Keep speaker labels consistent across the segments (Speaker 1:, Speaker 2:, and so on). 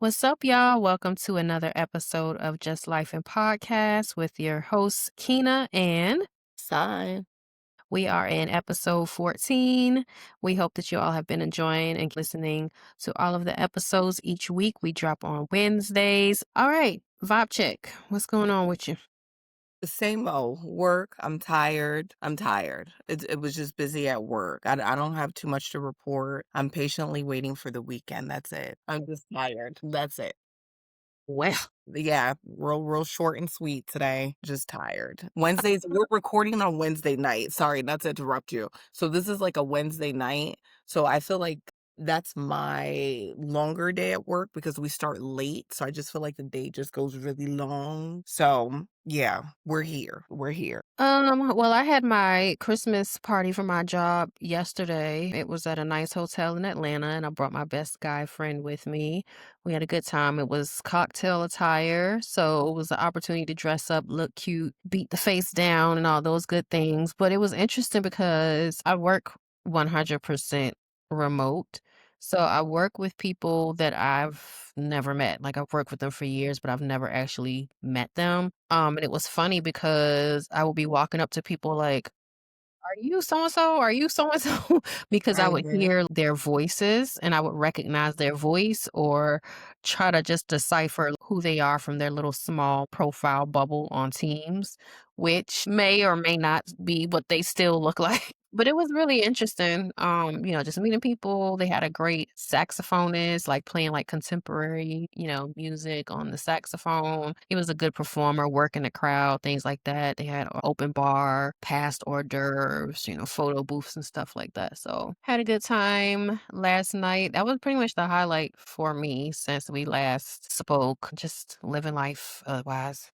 Speaker 1: What's up, y'all? Welcome to another episode of Just Life and Podcast with your hosts, Keena, and
Speaker 2: Sign.
Speaker 1: we are in episode 14. We hope that you all have been enjoying and listening to all of the episodes each week. We drop on Wednesdays. All right, vibe check. What's going on with you?
Speaker 2: The same old work. I'm tired. I'm tired. It was just busy at work. I don't have too much to report. I'm patiently waiting for the weekend. That's it. I'm just tired. That's it.
Speaker 1: Well,
Speaker 2: Yeah, real short and sweet today. Just tired. Wednesdays, we're recording on Wednesday night. Sorry, not to interrupt you. So this is like a Wednesday night. So I feel like that's my longer day at work because we start late. So I just feel like the day just goes really long. So yeah, we're here. We're here.
Speaker 1: well, I had my Christmas party for my job yesterday. It was at a nice hotel in Atlanta, and I brought my best guy friend with me. We had a good time. It was cocktail attire, so it was an opportunity to dress up, look cute, beat the face down, and all those good things. But it was interesting because I work 100% remote. So I work with people that I've never met. Like I've worked with them for years, but I've never actually met them. And it was funny because I would be walking up to people like, "Are you so and so? Are you so and so?" Because I would
Speaker 2: Mhm.
Speaker 1: hear their voices and I would recognize their voice or try to just decipher who they are from their little small profile bubble on Teams, which may or may not be what they still look like. But it was really interesting, just meeting people. They had a great saxophonist, like playing like contemporary, music on the saxophone. He was a good performer, working the crowd, things like that. They had an open bar, past hors d'oeuvres, photo booths and stuff like that. So had a good time last night. That was pretty much the highlight for me since we last spoke. Just living life otherwise.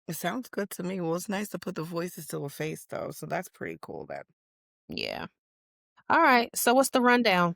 Speaker 2: It sounds good to me. Well, it's nice to put the voices to a face though. So that's pretty cool then.
Speaker 1: Yeah. All right. So what's the rundown?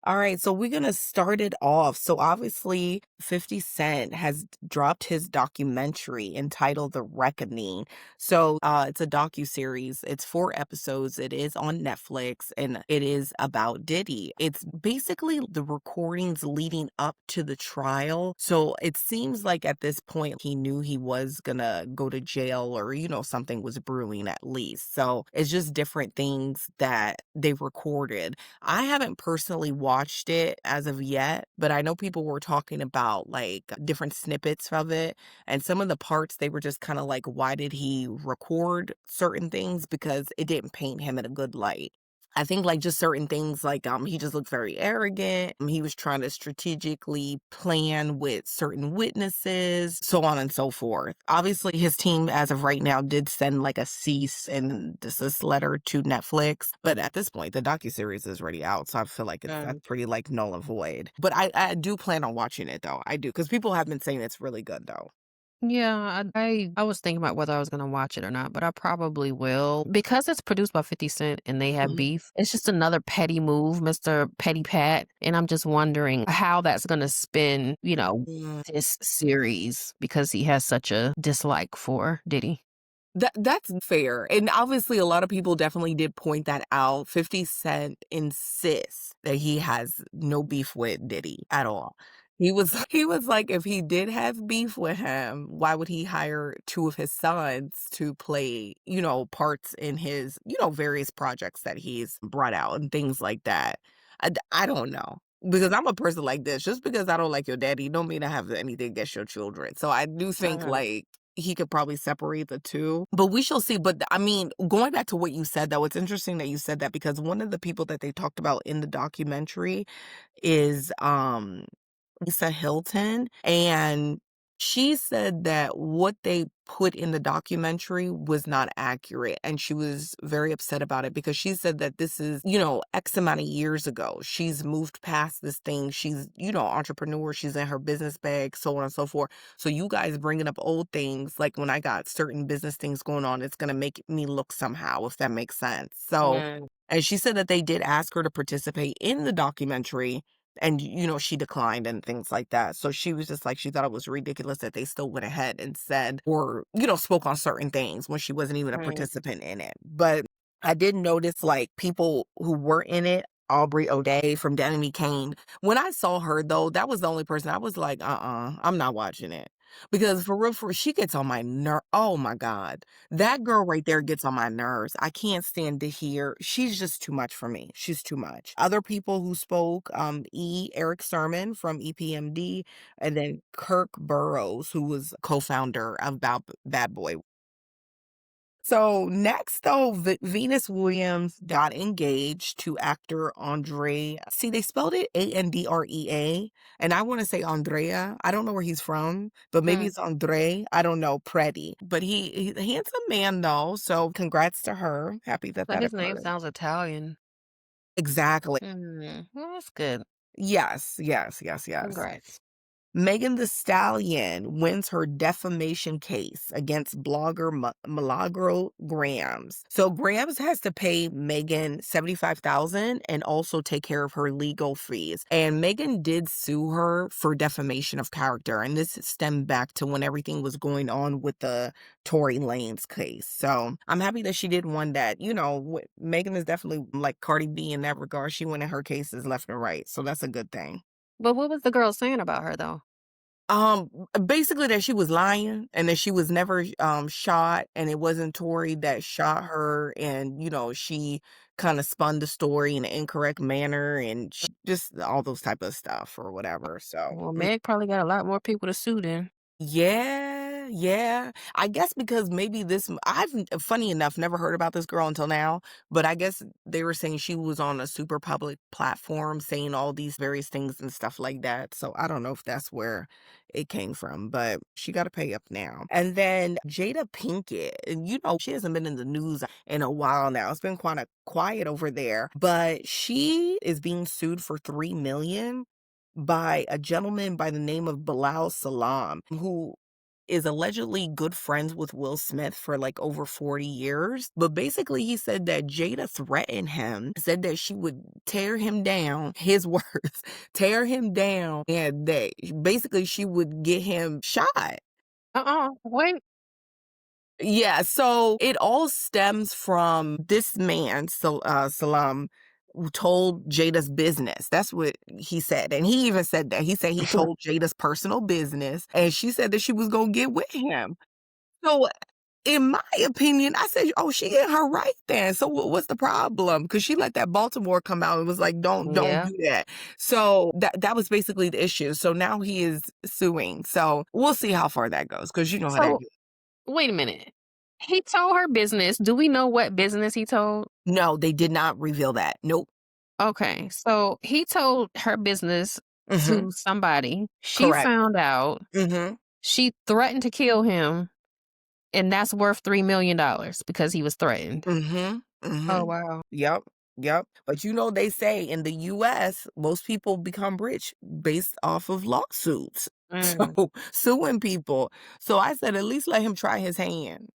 Speaker 2: All right, so we're gonna start it off. So obviously, 50 Cent has dropped his documentary entitled The Reckoning. So it's a docu-series. It's 4 episodes. It is on Netflix and it is about Diddy. It's basically the recordings leading up to the trial. So it seems like at this point he knew he was gonna go to jail or, something was brewing at least. So it's just different things that they recorded. I haven't personally watched it as of yet, but I know people were talking about like different snippets of it. And some of the parts, they were just kind of like, why did he record certain things? Because it didn't paint him in a good light. I think like just certain things like he just looked very arrogant. He was trying to strategically plan with certain witnesses, so on and so forth. Obviously his team as of right now did send like a cease and desist letter to Netflix, but at this point the docuseries is already out, so I feel like that's pretty like null and void. But I do plan on watching it though. I do because people have been saying it's really good though.
Speaker 1: Yeah, I was thinking about whether I was gonna watch it or not, but I probably will. Because it's produced by 50 Cent and they have
Speaker 2: Mhm.
Speaker 1: beef, it's just another petty move, Mr. Petty Pat. And I'm just wondering how that's gonna spin,
Speaker 2: Mm.
Speaker 1: this series because he has such a dislike for Diddy.
Speaker 2: That's fair, and obviously a lot of people definitely did point that out. 50 Cent insists that he has no beef with Diddy at all. He was like, if he did have beef with him, why would he hire 2 of his sons to play, parts in his, various projects that he's brought out and things like that. I don't know, because I'm a person like this, just because I don't like your daddy don't mean I have anything against your children. So I do think,
Speaker 1: Uh,
Speaker 2: like, he could probably separate the 2, but we shall see. But I mean, going back to what you said, though, it's interesting that you said that because one of the people that they talked about in the documentary is, Lisa Hilton, and she said that what they put in the documentary was not accurate, and she was very upset about it because she said that this is, X amount of years ago. She's moved past this thing. She's, entrepreneur. She's in her business bag, so on and so forth. So you guys bringing up old things, like when I got certain business things going on, it's gonna make me look somehow, if that makes sense. So,
Speaker 1: yeah.
Speaker 2: and she said that they did ask her to participate in the documentary, and, she declined and things like that. So she was just like, she thought it was ridiculous that they still went ahead and said or, spoke on certain things when she wasn't even a
Speaker 1: Right.
Speaker 2: participant in it. But I did notice like people who were in it, Aubrey O'Day from Danny Kane. When I saw her though, that was the only person I was like, I'm not watching it. Because for real, she gets on my oh my God. That girl right there gets on my nerves. I can't stand to hear. She's just too much for me. She's too much. Other people who spoke, Eric Sermon from EPMD, and then Kirk Burrows, who was co-founder of Bad Boy. So next, though, Venus Williams got engaged to actor Andre. See, they spelled it Andrea, and I want to say Andrea. I don't know where he's from, but maybe
Speaker 1: Mm.
Speaker 2: it's Andre. I don't know, Pretty. But he's a handsome man, though. So congrats to her. Happy that
Speaker 1: But
Speaker 2: that
Speaker 1: his name
Speaker 2: occurred.
Speaker 1: sounds Italian.
Speaker 2: Exactly.
Speaker 1: Well, that's good.
Speaker 2: Yes, yes, yes, yes.
Speaker 1: Congrats.
Speaker 2: Megan the Stallion wins her defamation case against blogger Milagro Grams. So Grams has to pay Megan 75,000 and also take care of her legal fees. And Megan did sue her for defamation of character, and this stemmed back to when everything was going on with the Tory Lanez case. So I'm happy that she did one that, Megan is definitely like Cardi B in that regard. She went in her cases left and right, so that's a good thing.
Speaker 1: But what was the girl saying about her, though?
Speaker 2: Basically that she was lying and that she was never, shot, and it wasn't Tory that shot her, and, she kinda spun the story in an incorrect manner, and just all those type of stuff or whatever, so
Speaker 1: Well, Meg probably got a lot more people to sue then.
Speaker 2: yeah, yeah. I guess because maybe I've funny enough never heard about this girl until now, but I guess they were saying she was on a super public platform saying all these various things and stuff like that. So I don't know if that's where it came from, but she got to pay up now. And then Jada Pinkett, and she hasn't been in the news in a while now. It's been kind of quiet over there, but she is being sued for 3 million by a gentleman by the name of Bilal Salam, who is allegedly good friends with Will Smith for like over 40 years. But basically, he said that Jada threatened him, said that she would tear him down, his words, tear him down, and that basically she would get him shot.
Speaker 1: Wait.
Speaker 2: Yeah, so it all stems from this man, Salam, who told Jada's business. That's what he said. And he even said that. He said he told Jada's personal business, and she said that she was going to get with him. So, in my opinion, I said, oh, she in her right then. So what's the problem? Because she let that Baltimore come out and was like, don't
Speaker 1: Yeah.
Speaker 2: do that. So that was basically the issue. So now he is suing. So we'll see how far that goes, because you know how that
Speaker 1: So,
Speaker 2: goes.
Speaker 1: wait a minute. He told her business. Do we know what business he told?
Speaker 2: No, they did not reveal that. Nope.
Speaker 1: Okay, so he told her business
Speaker 2: Mhm.
Speaker 1: to somebody. She
Speaker 2: Correct.
Speaker 1: found out.
Speaker 2: Mhm.
Speaker 1: She threatened to kill him, and that's worth $3 million because he was threatened.
Speaker 2: Mhm.
Speaker 1: Oh,
Speaker 2: Mhm.
Speaker 1: wow.
Speaker 2: Yep. Yep. But they say in the US, most people become rich based off of lawsuits.
Speaker 1: Mm.
Speaker 2: So suing people. So I said, at least let him try his hand.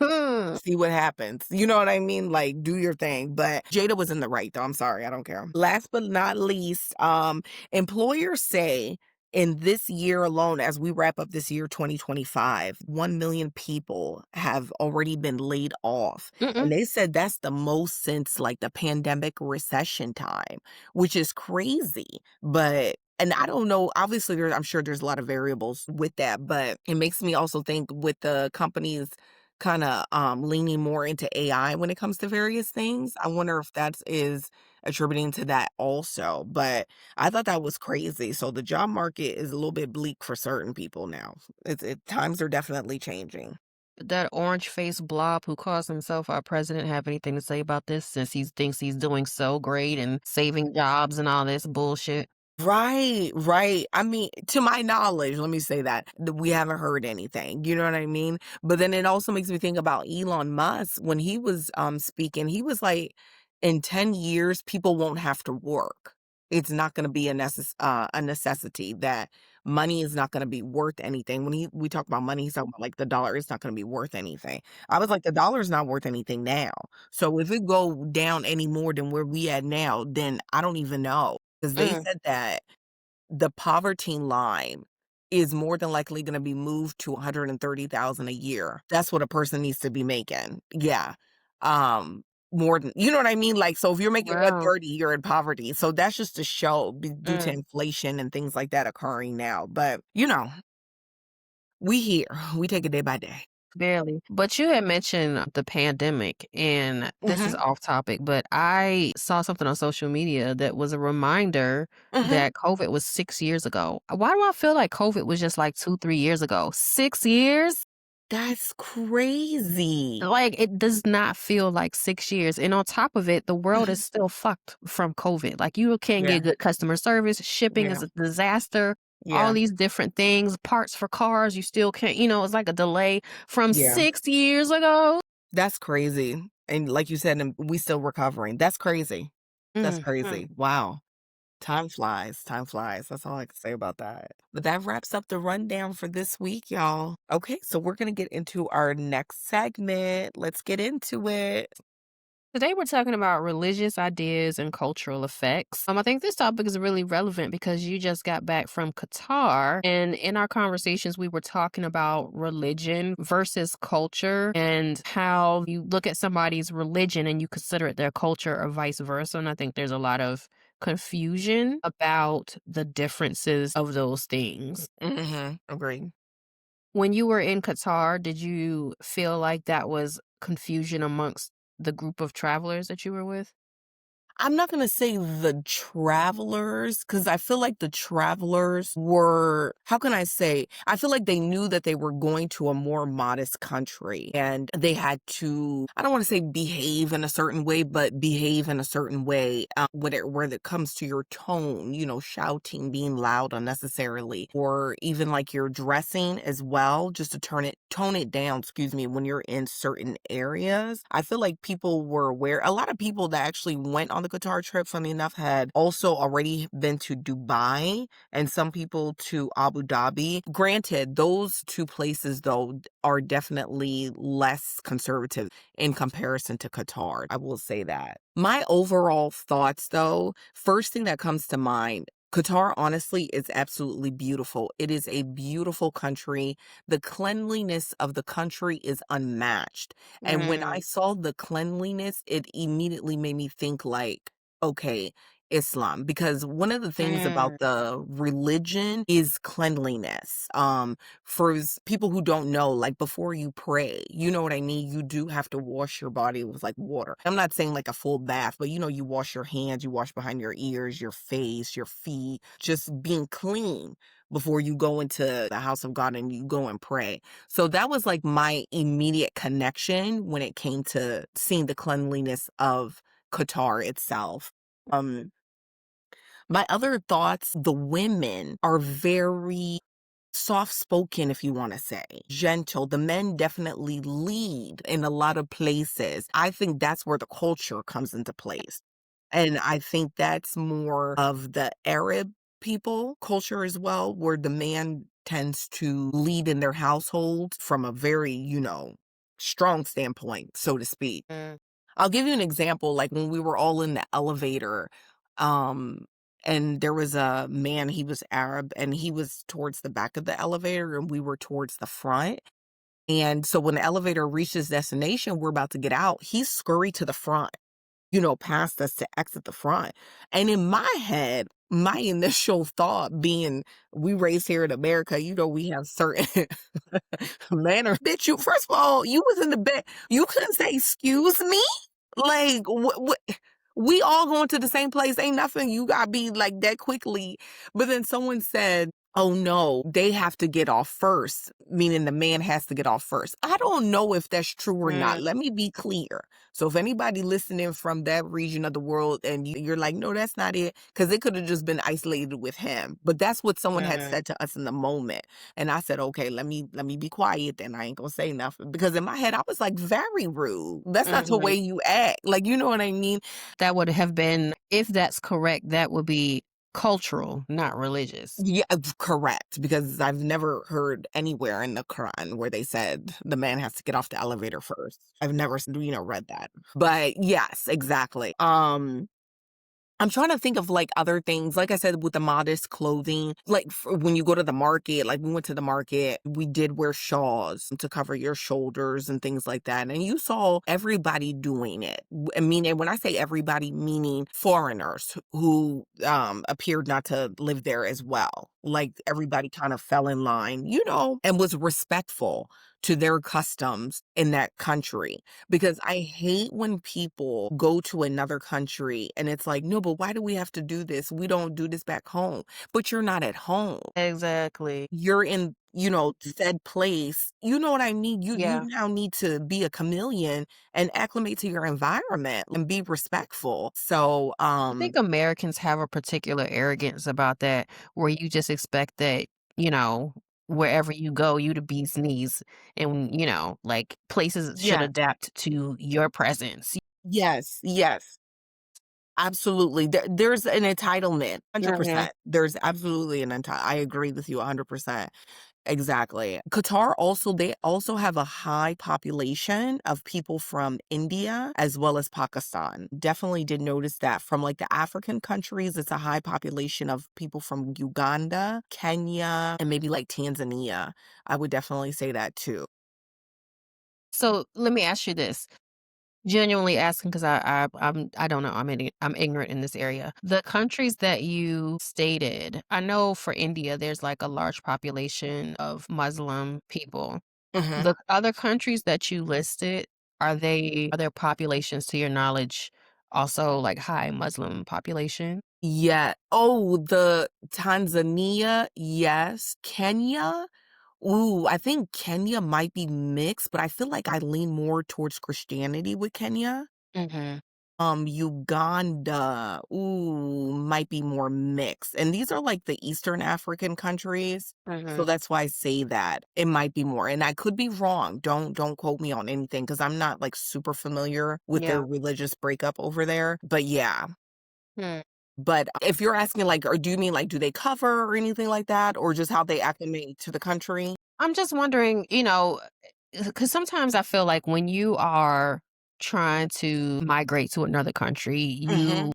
Speaker 1: Hmm.
Speaker 2: See what happens. You know what I mean? Like, do your thing. But Jada was in the right, though. I'm sorry. I don't care. Last but not least, employers say in this year alone, as we wrap up this year, 2025, 1 million people have already been laid off. And
Speaker 1: Mm-mm.
Speaker 2: they said that's the most since like the pandemic recession time, which is crazy. And I don't know, obviously, I'm sure there's a lot of variables with that, but it makes me also think with the companies kinda, leaning more into AI when it comes to various things. I wonder if that is attributing to that also, but I thought that was crazy. So the job market is a little bit bleak for certain people now. Times are definitely changing.
Speaker 1: That orange-faced blob who calls himself our president have anything to say about this since he thinks he's doing so great and saving jobs and all this bullshit?
Speaker 2: Right, right. I mean, to my knowledge, let me say that we haven't heard anything. You know what I mean? But then it also makes me think about Elon Musk when he was speaking. He was like, in 10 years, people won't have to work. It's not going to be a necessity that money is not going to be worth anything. When we talk about money, he's talking about like the dollar is not going to be worth anything. I was like, the dollar is not worth anything now. So if it go down any more than where we at now, then I don't even know. 'Cause they
Speaker 1: Mm.
Speaker 2: said that the poverty line is more than likely gonna be moved to 130,000 a year. That's what a person needs to be making. Yeah. Um, more than you know what I mean? Like, so if you're making
Speaker 1: Wow.
Speaker 2: 130, you're in poverty. So that's just to show due to
Speaker 1: Mm,
Speaker 2: inflation and things like that occurring now. But, we here. We take it day by day.
Speaker 1: barely. But you had mentioned the pandemic, and this is
Speaker 2: Mhm.
Speaker 1: off topic, but I saw something on social media that was a reminder
Speaker 2: Mhm.
Speaker 1: that COVID was 6 years ago. Why do I feel like COVID was just like 2, 3 years ago? 6 years?
Speaker 2: That's crazy.
Speaker 1: Like, it does not feel like 6 years, and on top of it, the world is
Speaker 2: Mhm.
Speaker 1: still fucked from COVID. Like, you can't
Speaker 2: Yeah.
Speaker 1: get good customer service, shipping is
Speaker 2: Yeah.
Speaker 1: a disaster, all
Speaker 2: Yeah.
Speaker 1: these different things, parts for cars, you still can't it's like a delay from
Speaker 2: Yeah.
Speaker 1: 6 years ago.
Speaker 2: That's crazy. And like you said, and we still recovering. That's crazy. That's
Speaker 1: Mhm.
Speaker 2: crazy. Wow. Time flies. Time flies. That's all I can say about that. But that wraps up the rundown for this week, y'all. Okay, so we're going to get into our next segment. Let's get into it.
Speaker 1: Today we're talking about religious ideas and cultural effects. I think this topic is really relevant because you just got back from Qatar, and in our conversations we were talking about religion versus culture and how you look at somebody's religion and you consider it their culture or vice versa. And I think there's a lot of confusion about the differences of those things.
Speaker 2: Agree.
Speaker 1: When you were in Qatar, did you feel like that was confusion amongst the group of travelers that you were with?
Speaker 2: I'm not gonna say the travelers, because I feel like the travelers were, how can I say? I feel like they knew that they were going to a more modest country and they had to, I don't want to say behave in a certain way, but behave in a certain way when it comes to your tone, shouting, being loud unnecessarily, or even like your dressing as well, just to tone it down, excuse me, when you're in certain areas. I feel like people were aware. A lot of people that actually went on the Qatar trip, funny enough, had also already been to Dubai and some people to Abu Dhabi. Granted, those two places, though, are definitely less conservative in comparison to Qatar. I will say that. My overall thoughts, though, first thing that comes to mind, Qatar honestly is absolutely beautiful. It is a beautiful country. The cleanliness of the country is unmatched. And when I
Speaker 1: Mm,
Speaker 2: saw the cleanliness, it immediately made me think like, okay, Islam, because one of the things about
Speaker 1: mm,
Speaker 2: the religion is cleanliness. For people who don't know, like before you pray, you know what I mean? You do have to wash your body with like water. I'm not saying like a full bath, but you wash your hands, you wash behind your ears, your face, your feet, just being clean before you go into the house of God and you go and pray. So that was like my immediate connection when it came to seeing the cleanliness of Qatar itself. Um, my other thoughts, the women are very soft spoken, if you want to say, gentle. The men definitely lead in a lot of places. I think that's where the culture comes into place. And I think that's more of the Arab people culture as well, where the man tends to lead in their household from a very, strong standpoint, so to speak.
Speaker 1: mm,
Speaker 2: I'll give you an example, like when we were all in the elevator, um, and there was a man, he was Arab, and he was towards the back of the elevator, and we were towards the front. And so when the elevator reached its destination, we're about to get out, he scurried to the front, past us to exit the front. And in my head, my initial thought being, we raised here in America, we have certain manner. Bitch, first of all, you was in the bed. You couldn't say, excuse me? Like, what? We all going to the same place. Ain't nothing you got to be like that quickly. But then someone said, oh no, they have to get off first, meaning the man has to get off first. I don't know if that's true or not.
Speaker 1: mm,
Speaker 2: Let me be clear. So if anybody listening from that region of the world and you're like, no, that's not it, because it could have just been isolated with him. But that's what someone had
Speaker 1: mm,
Speaker 2: said to us in the moment. And I said, okay, let me be quiet then. I ain't gonna say nothing. Because in my head, I was like, very rude. That's not the way
Speaker 1: mhm.
Speaker 2: you act. Like, you know what I mean?
Speaker 1: That would have been if that's correct, that would be cultural, not religious.
Speaker 2: Yeah, correct. Because I've never heard anywhere in the Quran where they said the man has to get off the elevator first. I've never, read that. But yes, exactly. I'm trying to think of, like, other things, like I said, with the modest clothing, like, when you go to the market, like, we went to the market, we did wear shawls to cover your shoulders and things like that, and you saw everybody doing it. I mean, and when I say everybody, meaning foreigners who, appeared not to live there as well. Like, everybody kind of fell in line, and was respectful to their customs in that country. Because I hate when people go to another country and it's like, "No, but why do we have to do this? We don't do this back home." But you're not at home.
Speaker 1: Exactly.
Speaker 2: You're in, said place. You know what I mean? You
Speaker 1: Yeah.
Speaker 2: now need to be a chameleon and acclimate to your environment and be respectful. So,
Speaker 1: I think Americans have a particular arrogance about that, where you just expect that, you know, wherever you go, you the bee's knees, and, like, places should
Speaker 2: yes,
Speaker 1: adapt to your presence.
Speaker 2: yes, yes. Absolutely. There's an entitlement,
Speaker 1: Mhm.
Speaker 2: 100%. There's absolutely I agree with you 100%. Exactly. Qatar also they also have a high population of people from India as well as Pakistan. Definitely did notice that from like the African countries, it's a high population of people from Uganda, Kenya, and maybe like Tanzania. I would definitely say that too.
Speaker 1: So, let me ask you this. Genuinely asking, 'cause I don't know, I'm ignorant in this area. The countries that you stated, I know for India, there's, like, a large population of Muslim people.
Speaker 2: Mhm.
Speaker 1: The other countries that you listed, are their populations, to your knowledge, also, like, high Muslim population?
Speaker 2: Yeah. Oh, the Tanzania, yes. Kenya? Ooh, I think Kenya might be mixed, but I feel like I lean more towards Christianity with Kenya.
Speaker 1: Mhm,
Speaker 2: Uganda, ooh, might be more mixed. And these are like the Eastern African countries. So
Speaker 1: mhm.
Speaker 2: that's why I say that. It might be more. And I could be wrong. Don't quote me on anything because I'm not like super familiar with their
Speaker 1: Yeah.
Speaker 2: religious breakup over there. But yeah.
Speaker 1: Hmm.
Speaker 2: But if you're asking like, or do you mean like do they cover or anything like that? Or just how they acclimate to the country?
Speaker 1: I'm just wondering, because sometimes I feel like when you are trying to migrate to another country,
Speaker 2: Mm-hmm.
Speaker 1: you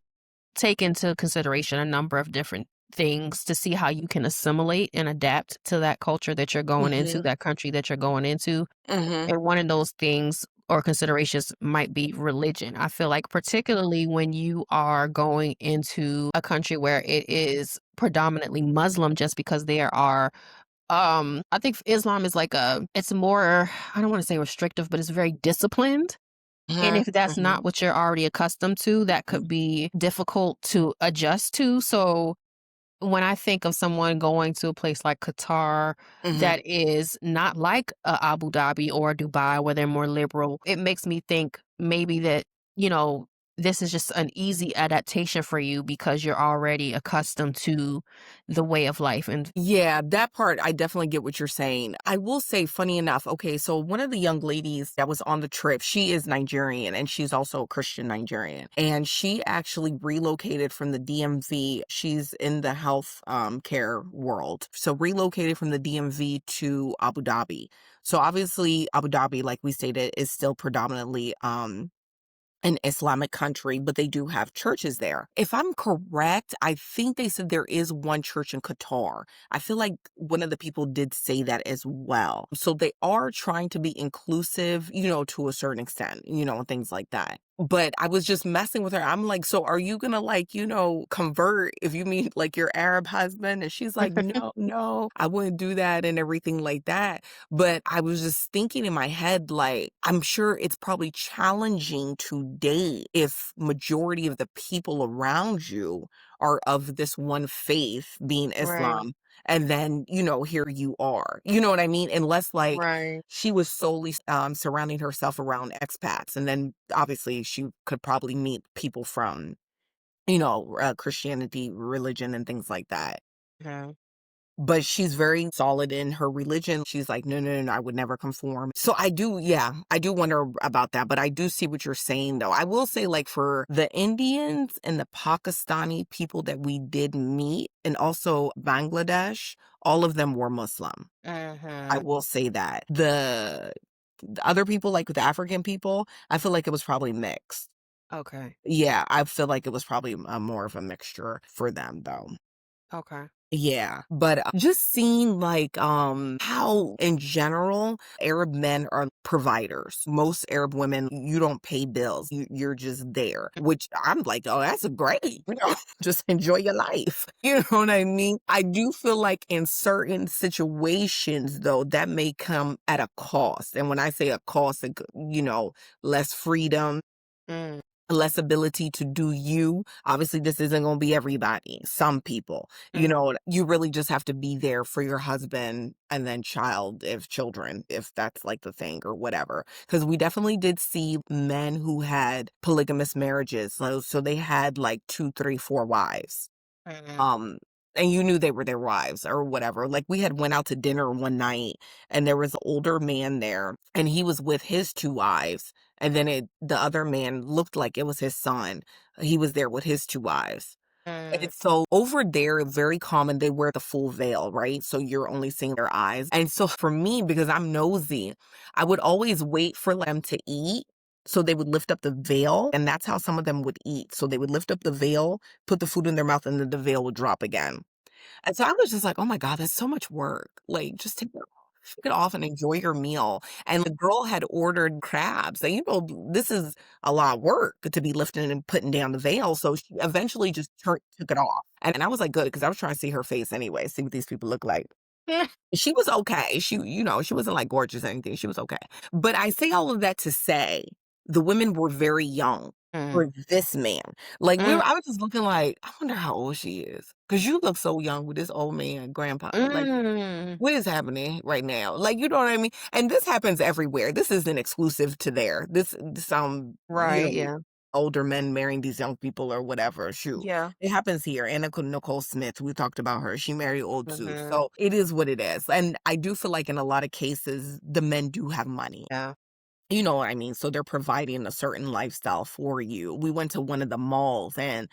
Speaker 1: take into consideration a number of different things to see how you can assimilate and adapt to that culture that you're going into,
Speaker 2: Mm-hmm.
Speaker 1: that country that you're going into.
Speaker 2: Mm-hmm.
Speaker 1: And one of those things or considerations might be religion. I feel like, particularly when you are going into a country where it is predominantly Muslim, just because there are I think Islam is like it's more, I don't want to say restrictive, but it's very disciplined. And if that's
Speaker 2: Mm-hmm.
Speaker 1: not what you're already accustomed to, that
Speaker 2: Mm-hmm.
Speaker 1: could be difficult to adjust to. So when I think of someone going to a place like Qatar
Speaker 2: Mm-hmm.
Speaker 1: that is not like Abu Dhabi or Dubai, where they're more liberal, it makes me think maybe that, you know, this is just an easy adaptation for you because you're already accustomed to the way of life. And
Speaker 2: Yeah, that part, I definitely get what you're saying. I will say, funny enough, okay, so one of the young ladies that was on the trip, she is Nigerian and she's also a Christian Nigerian. And she actually relocated from the DMV. She's in the health care world. So relocated from the DMV to Abu Dhabi. So obviously Abu Dhabi, like we stated, is still predominantly an Islamic country, but they do have churches there. If I'm correct, I think they said there is one church in Qatar. I feel like one of the people did say that as well. So they are trying to be inclusive, to a certain extent, and things like that. But I was just messing with her. I'm like, so are you gonna like, convert if you meet like your Arab husband? And she's like, no, no, I wouldn't do that and everything like that. But I was just thinking in my head, like, I'm sure it's probably challenging to date if majority of the people around you are of this one faith, being
Speaker 1: right,
Speaker 2: Islam. And then, here you are. You know what I mean? Unless like
Speaker 1: right.
Speaker 2: she was solely surrounding herself around expats. And then obviously she could probably meet people from, Christianity, religion, and things like that.
Speaker 1: Yeah.
Speaker 2: But she's very solid in her religion. She's like, "No, no, no, no, I would never conform." So I do, yeah, I do wonder about that, but I do see what you're saying though. I will say like for the Indians and the Pakistani people that we did meet and also Bangladesh, all of them were Muslim. I
Speaker 1: Mhm.
Speaker 2: will say that. The other people like the African people, I feel like it was probably mixed.
Speaker 1: Okay.
Speaker 2: Yeah, I feel like it was probably more of a mixture for them though.
Speaker 1: Okay.
Speaker 2: Yeah, but, just seeing, like, how in general Arab men are providers. Most Arab women, you don't pay bills. You're just there, which I'm like, "Oh, that's great," just enjoy your life. You know what I mean? I do feel like in certain situations, though, that may come at a cost, and when I say a cost, less freedom,
Speaker 1: Mm,
Speaker 2: less ability to do you. Obviously, this isn't gonna be everybody, some people.
Speaker 1: mhm,
Speaker 2: You really just have to be there for your husband and then child if children, if that's like the thing or whatever. Because we definitely did see men who had polygamous marriages. So they had like 2, 3, 4 wives.
Speaker 1: mhm,
Speaker 2: Um, and you knew they were their wives or whatever. Like, we had went out to dinner one night, and there was an older man there, and he was with his 2 wives, and then the other man looked like it was his son. He was there with his 2 wives.
Speaker 1: mm,
Speaker 2: And so over there, very common, they wear the full veil, right? So you're only seeing their eyes. And so for me, because I'm nosy, I would always wait for them to eat. So they would lift up the veil, and that's how some of them would eat. So they would lift up the veil, put the food in their mouth, and then the veil would drop again. And so I was just like, "Oh my god, that's so much work. Like, just take it off and enjoy your meal." And the girl had ordered crabs, and, this is a lot of work to be lifting and putting down the veil, so she eventually just took it off. And I was like, "Good," because I was trying to see her face anyway, see what these people look like. She was okay. She wasn't, like, gorgeous or anything, she was okay. But I say all of that to say, the women were very young
Speaker 1: mm,
Speaker 2: for this man. Like,
Speaker 1: mm,
Speaker 2: I was just looking like, "I wonder how old she is, because you look so young with this old man, grandpa, like,
Speaker 1: mm.
Speaker 2: what is happening right now?" Like, you know what I mean? And this happens everywhere. This isn't exclusive to there.
Speaker 1: Right, yeah.
Speaker 2: older men marrying these young people or whatever, shoot.
Speaker 1: Yeah.
Speaker 2: It happens here. Anna Nicole Smith, we talked about her. She married Old Zeus.
Speaker 1: Mhm.
Speaker 2: So it is what it is. And I do feel like in a lot of cases, the men do have money.
Speaker 1: Yeah.
Speaker 2: You know what I mean? So they're providing a certain lifestyle for you. We went to one of the malls, and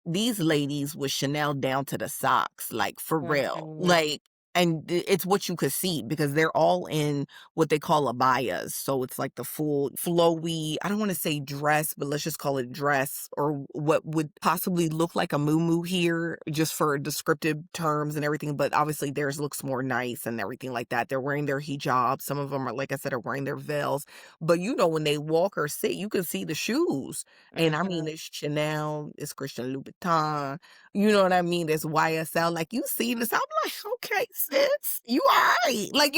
Speaker 2: these ladies with Chanel down to the socks, like, for real.
Speaker 1: Mhm.
Speaker 2: Like, and it's what you could see because they're all in what they call abayas. So it's like the full flowy, I don't want to say dress, but let's just call it dress, or what would possibly look like a muumuu here, just for descriptive terms and everything. But obviously theirs looks more nice and everything like that. They're wearing their hijab. Some of them are, like I said, are wearing their veils. But when they walk or sit, you can see the shoes, and I mean,
Speaker 1: Mhm.
Speaker 2: it's Chanel, it's Christian Louboutin, you know what I mean? It's YSL. Like, you see this, I'm like, "Okay, sis, you alright." Like,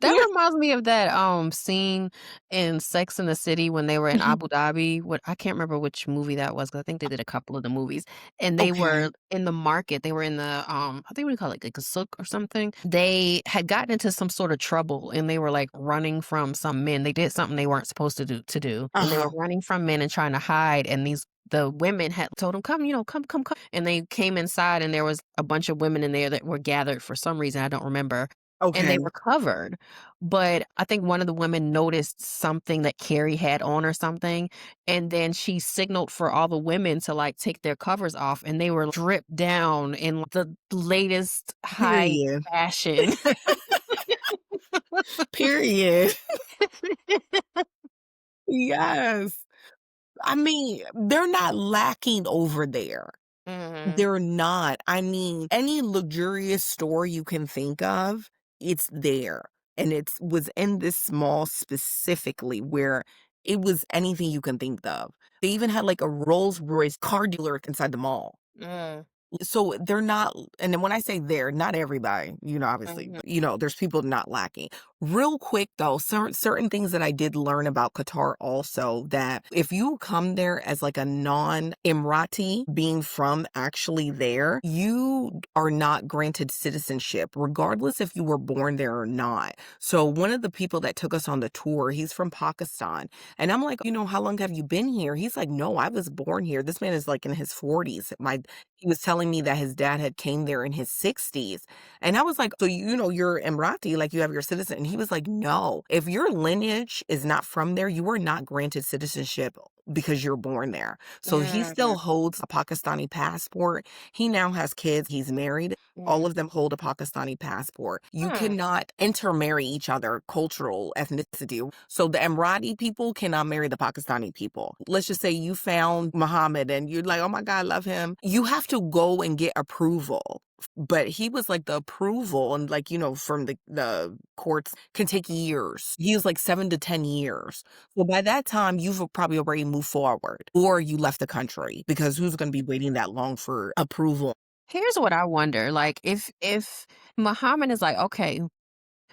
Speaker 1: That
Speaker 2: you
Speaker 1: reminds me of that, scene in Sex and the City when they were in
Speaker 2: Mhm.
Speaker 1: Abu Dhabi. What I can't remember which movie that was, 'cause I think they did a couple of the movies, and they
Speaker 2: Okay.
Speaker 1: were in the market. They were in the, I think what do you call it, like a souk or something. They had gotten into some sort of trouble, and they were, like, running from some men. They did something they weren't supposed to do, and they were
Speaker 2: Uh-huh.
Speaker 1: running from men and trying to hide, and the women had told them, "Come, come, come, come," and they came inside, and there was a bunch of women in there that were gathered for some reason, I don't remember, and they
Speaker 2: Okay.
Speaker 1: were covered. But I think one of the women noticed something that Carrie had on or something, and then she signaled for all the women to, like, take their covers off, and they were dripped down in the latest high
Speaker 2: Period.
Speaker 1: fashion.
Speaker 2: Period. Yes. I mean, they're not lacking over there.
Speaker 1: Mhm.
Speaker 2: They're not. I mean, any luxurious store you can think of, it's there. And was in this mall specifically where it was anything you can think of. They even had like a Rolls Royce car dealer inside the mall.
Speaker 1: Mm.
Speaker 2: So they're not, and then when I say they're, not everybody, obviously,
Speaker 1: Mhm.
Speaker 2: there's people not lacking. Real quick though, certain things that I did learn about Qatar also, that if you come there as like a non-Emirati being from actually there, you are not granted citizenship, regardless if you were born there or not. So one of the people that took us on the tour, he's from Pakistan. And I'm like, how long have you been here? He's like, no, I was born here. This man is like in his 40s. He was telling me that his dad had came there in his 60s. And I was like, "So, you're Emirati, like, you have your citizen." And he was like, "No. If your lineage is not from there, you are not granted citizenship because you're born there. So he
Speaker 1: Mm,
Speaker 2: still holds a Pakistani passport. He now has kids, he's married. All
Speaker 1: mm,
Speaker 2: of them hold a Pakistani passport. You
Speaker 1: hmm.
Speaker 2: cannot intermarry each other, cultural ethnicity. So the Emirati people cannot marry the Pakistani people. Let's just say you found Muhammad and you're like, oh my God, I love him. You have to go and get approval. But he was like the approval and like, from the courts can take years. He was like 7 to 10 years. Well, by that time, you've probably already moved forward or you left the country because who's going to be waiting that long for approval?
Speaker 1: Here's what I wonder, like, if Muhammad is like, "Okay,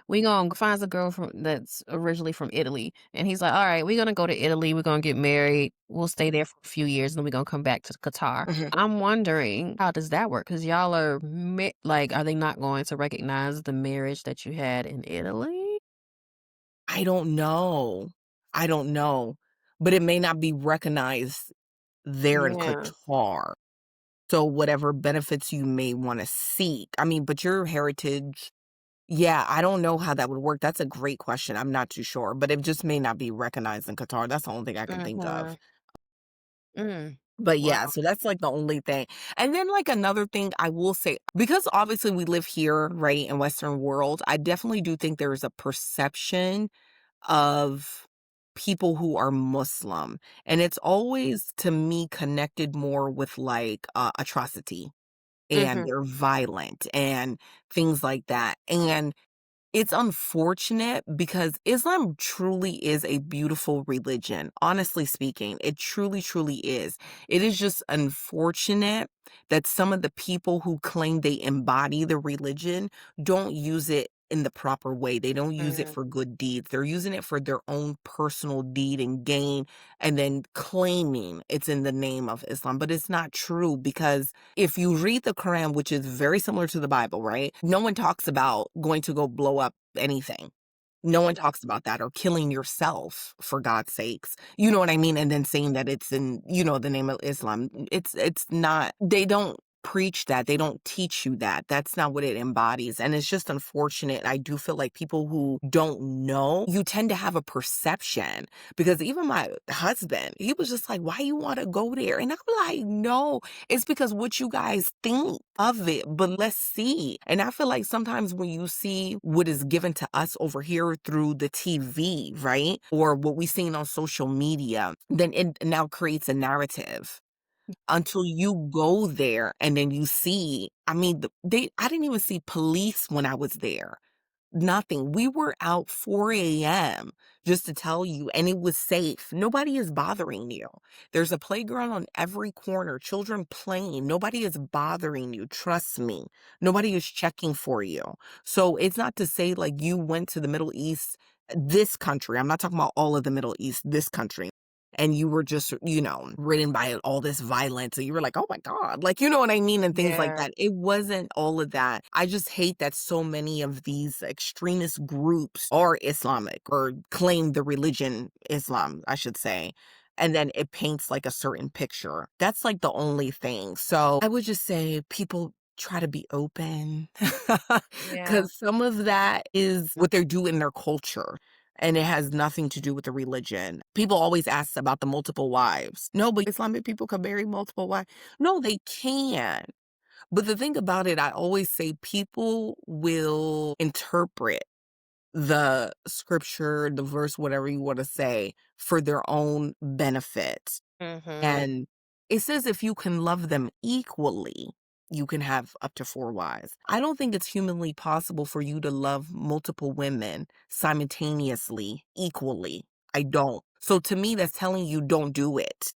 Speaker 1: we gonna find a girl that's originally from Italy," and he's like, "Alright, we're gonna go to Italy, we're gonna get married, we'll stay there for a few years, and then we're gonna come back to Qatar."
Speaker 2: Mhm.
Speaker 1: I'm wondering, how does that work? Because 'Cause y'all are like, are they not going to recognize the marriage that you had in Italy?
Speaker 2: I don't know. I don't know. But it may not be recognized there in
Speaker 1: Yeah.
Speaker 2: Qatar. So whatever benefits you may want to seek. I mean, but your heritage, yeah, I don't know how that would work. That's a great question. I'm not too sure, but it just may not be recognized in Qatar. That's the only thing I can think of.
Speaker 1: Mhm. Mm.
Speaker 2: But
Speaker 1: Wow.
Speaker 2: yeah, so that's like the only thing. And then like another thing I will say, because obviously we live here, right, in Western world, I definitely do think there is a perception of people who are Muslim. And it's always to me connected more with like atrocity and
Speaker 1: Mhm.
Speaker 2: they're violent and things like that. And it's unfortunate because Islam truly is a beautiful religion. Honestly speaking, it truly, truly is. It is just unfortunate that some of the people who claim they embody the religion don't use it in the proper way. They don't use it
Speaker 1: Mm.
Speaker 2: for good deeds. They're using it for their own personal deed and gain and then claiming it's in the name of Islam. But it's not true because if you read the Quran, which is very similar to the Bible, right? No one talks about going to go blow up anything. No one talks about that or killing yourself for God's sakes. You know what I mean? And then saying that it's in, the name of Islam. It's not, they don't preach that. They don't teach you that. That's not what it embodies. And it's just unfortunate. I do feel like people who don't know, you tend to have a perception because even my husband, he was just like, why you want to go there? And I'm like, no, it's because what you guys think of it, but let's see. And I feel like sometimes when you see what is given to us over here through the TV, right? Or what we've seen on social media, then it now creates a narrative until you go there and then you see, I mean, I didn't even see police when I was there. Nothing. We were out 4 AM, just to tell you, and it was safe. Nobody is bothering you. There's a playground on every corner, children playing. Nobody is bothering you. Trust me. Nobody is checking for you. So it's not to say like you went to the Middle East, this country. I'm not talking about all of the Middle East, this country. And you were just, ridden by all this violence. And you were like, oh my God. Like, you know what I mean? And things like
Speaker 1: Yeah.
Speaker 2: that. It wasn't all of that. I just hate that so many of these extremist groups are Islamic or claim the religion Islam, I should say. And then it paints like a certain picture. That's like the only thing. So I would just say people try to be open
Speaker 1: Yeah.
Speaker 2: because some of that is what they do in their culture and it has nothing to do with the religion. People always ask about the multiple wives. No, but Islamic people can marry multiple wives. No, they can. But the thing about it, I always say people will interpret the scripture, the verse, whatever you want to say, for their own benefit.
Speaker 1: Mhm.
Speaker 2: And it says if you can love them equally, you can have up to 4 wives. I don't think it's humanly possible for you to love multiple women simultaneously, equally. I don't. So to me, that's telling you don't do it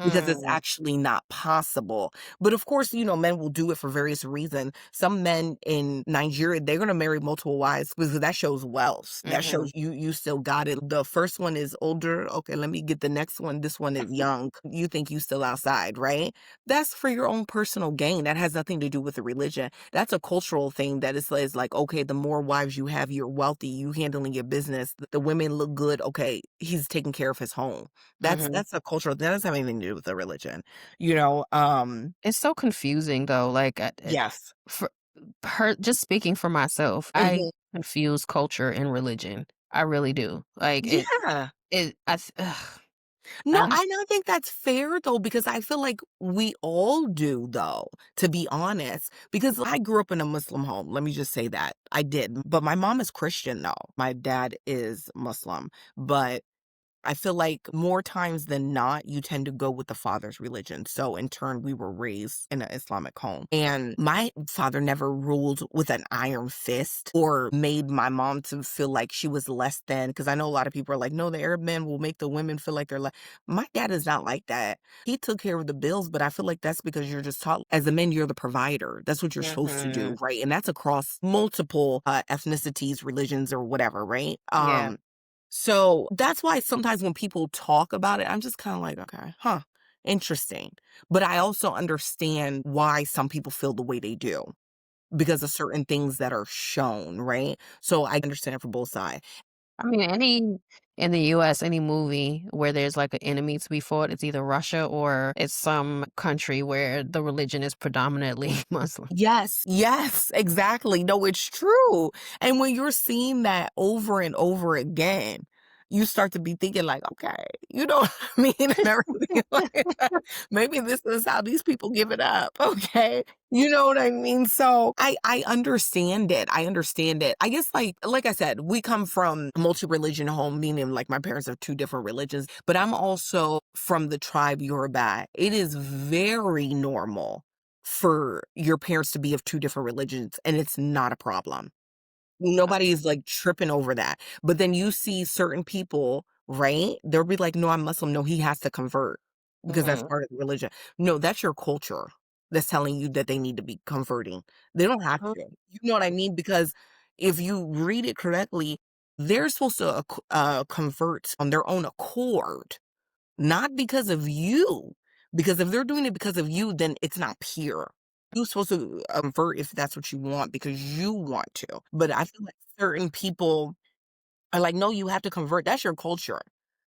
Speaker 2: because it's
Speaker 1: Mhm.
Speaker 2: actually not possible. But of course, men will do it for various reasons. Some men in Nigeria, they're going to marry multiple wives because that shows wealth. That
Speaker 1: Mhm.
Speaker 2: shows you still got it. The first one is older. Okay, let me get the next one. This one is young. You think you still outside, right? That's for your own personal gain. That has nothing to do with the religion. That's a cultural thing that is like, okay, the more wives you have, you're wealthy, you handling your business. The women look good. Okay, he's taking care of his home. That's
Speaker 1: Mhm.
Speaker 2: that's a cultural that doesn't have anything to do with the religion,
Speaker 1: It's so confusing though, like,
Speaker 2: yes.
Speaker 1: for just speaking for myself, I
Speaker 2: Mhm.
Speaker 1: confuse culture and religion. I really do. Like,
Speaker 2: Yeah.
Speaker 1: it I th ugh.
Speaker 2: No,
Speaker 1: Uh,
Speaker 2: I don't think that's fair though, because I feel like we all do though, to be honest. Because I grew up in a Muslim home. Let me just say that. I did. But my mom is Christian though. My dad is Muslim. But I feel like more times than not, you tend to go with the father's religion. So in turn, we were raised in an Islamic home. And my father never ruled with an iron fist or made my mom to feel like she was less than. Because I know a lot of people are like, no, the Arab men will make the women feel like they're like. My dad is not like that. He took care of the bills, but I feel like that's because you're just taught as a man, you're the provider. That's what you're supposed to do,
Speaker 1: mhm.
Speaker 2: right? And that's across multiple ethnicities, religions, or whatever, right?
Speaker 1: Yeah.
Speaker 2: So that's why sometimes when people talk about it, I'm just kind of like, okay, huh, interesting. But I also understand why some people feel the way they do because of certain things that are shown, right? So I understand from both sides.
Speaker 1: I mean, any in the US, any movie where there's like an enemy to be fought, it's either Russia or it's some country where the religion is predominantly Muslim.
Speaker 2: Yes, yes, exactly. No, it's true. And when you're seeing that over and over again, you start to be thinking like, okay, you know what I mean? And everything like that. Maybe this is how these people give it up. Okay. You know what I mean? So I understand it. I understand it. I guess like I said, we come from a multi-religion home, meaning like my parents have two different religions, but I'm also from the tribe Yoruba. It is very normal for your parents to be of two different religions, and it's not a problem. Nobody is, like, tripping over that, but then you see certain people, right? They'll be like, "No, I'm Muslim. No, he has to convert because that's
Speaker 1: Mhm,
Speaker 2: part of the religion." No, that's your culture that's telling you that they need to be converting. They don't have
Speaker 1: mhm.
Speaker 2: to. You know what I mean? Because if you read it correctly, they're supposed to, convert on their own accord. Not because of you, because if they're doing it because of you, then it's not pure. You're supposed to convert if that's what you want because you want to. But I feel like certain people are like, no, you have to convert. That's your culture.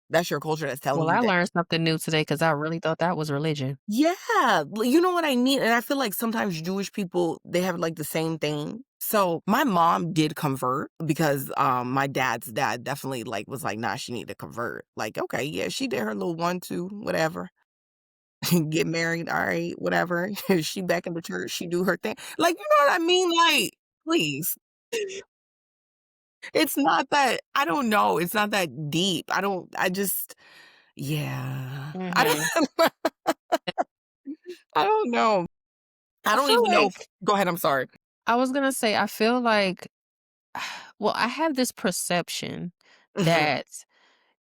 Speaker 2: That's your culture that's telling
Speaker 1: Well,
Speaker 2: you
Speaker 1: I
Speaker 2: that.
Speaker 1: learned something new today because I really thought that was religion.
Speaker 2: Yeah, you know what I mean? And I feel like sometimes Jewish people, they have like the same thing. So my mom did convert because my dad's dad definitely like was like, nah, she need to convert. Like, okay, yeah, she did her little 1, 2, whatever. Get married, alright, whatever. She back in the church, she do her thing. Like, you know what I mean? Like, please. It's not that I don't know, it's not that deep. I just yeah. I
Speaker 1: Mhm.
Speaker 2: don't I don't know. I
Speaker 1: I
Speaker 2: don't
Speaker 1: feel
Speaker 2: even know if
Speaker 1: like
Speaker 2: go ahead, I'm sorry.
Speaker 1: I was gonna say, I feel like well, I have this perception
Speaker 2: Mhm,
Speaker 1: that,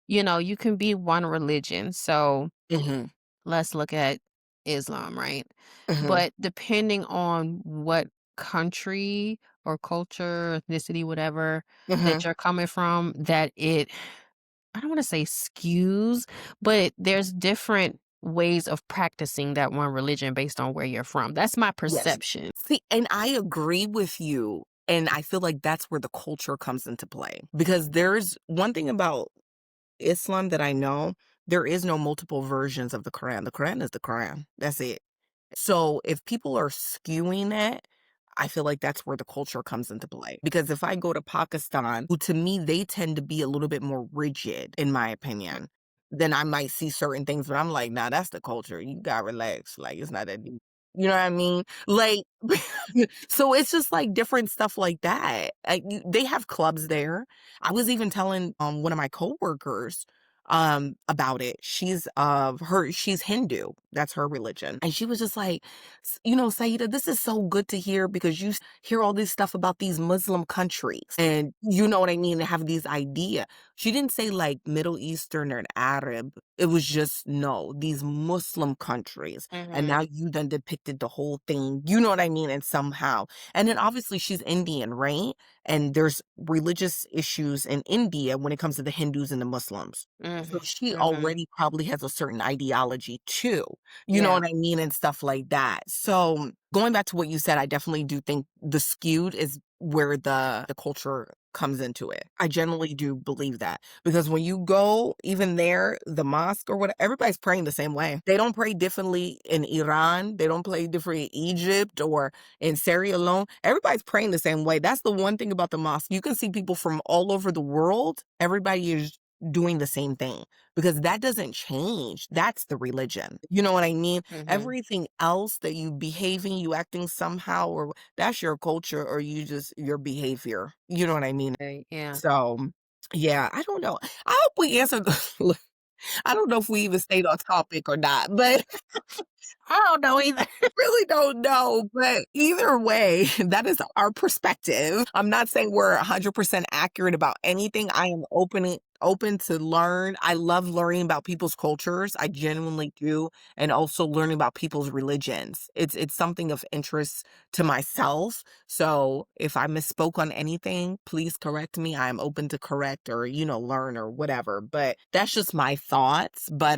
Speaker 1: you can be one religion. So
Speaker 2: mhm,
Speaker 1: let's look at Islam, right?
Speaker 2: mhm,
Speaker 1: But depending on what country or culture, ethnicity, whatever that
Speaker 2: mhm.
Speaker 1: you're coming from, that it, I don't want to say skews, but there's different ways of practicing that one religion based on where you're from. That's my
Speaker 2: Yes.
Speaker 1: perception.
Speaker 2: See, and I agree with you, and I feel like that's where the culture comes into play, because there's one thing about Islam that I know, there is no multiple versions of the Quran. The Quran is the Quran. That's it. So if people are skewing it, I feel like that's where the culture comes into play. Because if I go to Pakistan, who to me, they tend to be a little bit more rigid, in my opinion, then I might see certain things, but I'm like, nah, that's the culture. You got to relax. Like, it's not that deep. You know what I mean? Like, so it's just like different stuff like that. They have clubs there. I was even telling one of my coworkers about it. She's Hindu. That's her religion. And she was just like, Saida, this is so good to hear because you hear all this stuff about these Muslim countries and you know what I mean, and have these idea. She didn't say like Middle Eastern or Arab. It was just no, these Muslim countries. And now
Speaker 1: Mhm.
Speaker 2: you then depicted the whole thing, you know what I mean? And somehow. And then obviously she's Indian, right? And there's religious issues in India when it comes to the Hindus and the Muslims. So
Speaker 1: Mhm.
Speaker 2: she
Speaker 1: Mhm.
Speaker 2: already probably has a certain ideology too. You know
Speaker 1: Yeah.
Speaker 2: what I mean? And stuff like that. So going back to what you said, I definitely do think the skewed is where the culture comes into it. I generally do believe that because when you go even there, the mosque or whatever, everybody's praying the same way. They don't pray differently in Iran. They don't pray different in Egypt or in Sierra Leone. Everybody's praying the same way. That's the one thing about the mosque. You can see people from all over the world. Everybody is doing the same thing because that doesn't change. That's the religion. You know what I mean?
Speaker 1: Mhm.
Speaker 2: Everything else that you acting somehow, or that's your culture, or your behavior. You know what I mean?
Speaker 1: Right, yeah.
Speaker 2: So, yeah, I don't know. I hope we answered the I don't know if we even stayed on topic or not, but
Speaker 1: I don't know either.
Speaker 2: really don't know, but either way, that is our perspective. I'm not saying we're 100% accurate about anything. I am open to learn. I love learning about people's cultures. I genuinely do, and also learning about people's religions. It's something of interest to myself. So, if I misspoke on anything, please correct me. I'm open to correct or, learn or whatever. But that's just my thoughts. But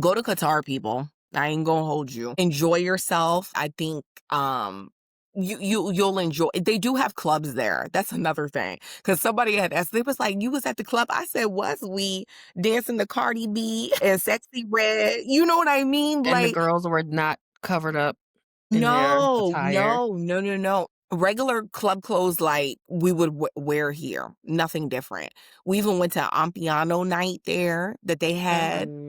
Speaker 2: go to Qatar, people. I ain't gonna hold you. Enjoy yourself. I think you'll enjoy. They do have clubs there. That's another thing. Because somebody had asked, they was like, "You was at the club?" I said, "Was we dancing to Cardi B and Sexy Red?" You know what I mean?
Speaker 1: And the
Speaker 2: Like,
Speaker 1: girls were not covered up in their
Speaker 2: no,
Speaker 1: attire.
Speaker 2: no, no, no, no. Regular club clothes like we would wear here. Nothing different. We even went to Ampiano night there that they had.
Speaker 1: Mm.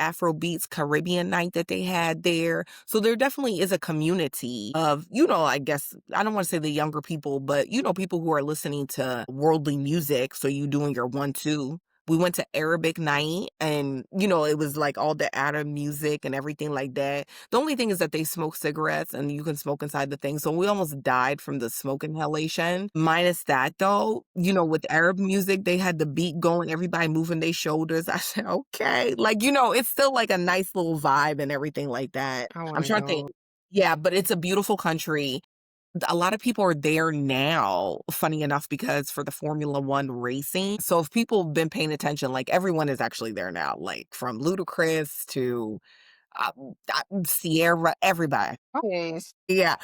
Speaker 2: Afrobeats Caribbean night that they had there. So there definitely is a community of, I guess, I don't want to say the younger people, but, people who are listening to worldly music. So you doing your 1, 2. We went to Arabic night and, it was like all the Arab music and everything like that. The only thing is that they smoke cigarettes and you can smoke inside the thing. So we almost died from the smoke inhalation. Minus that though, with Arab music, they had the beat going, everybody moving their shoulders. I said, okay. Like, it's still like a nice little vibe and everything like that.
Speaker 1: I
Speaker 2: I'm
Speaker 1: wanna
Speaker 2: trying to think.
Speaker 1: go.
Speaker 2: Yeah, but it's a beautiful country. A lot of people are there now, funny enough, because for the Formula One racing. So if people have been paying attention, like everyone is actually there now, like from Ludacris to uh, Sierra, everybody.
Speaker 1: Yes.
Speaker 2: Yeah.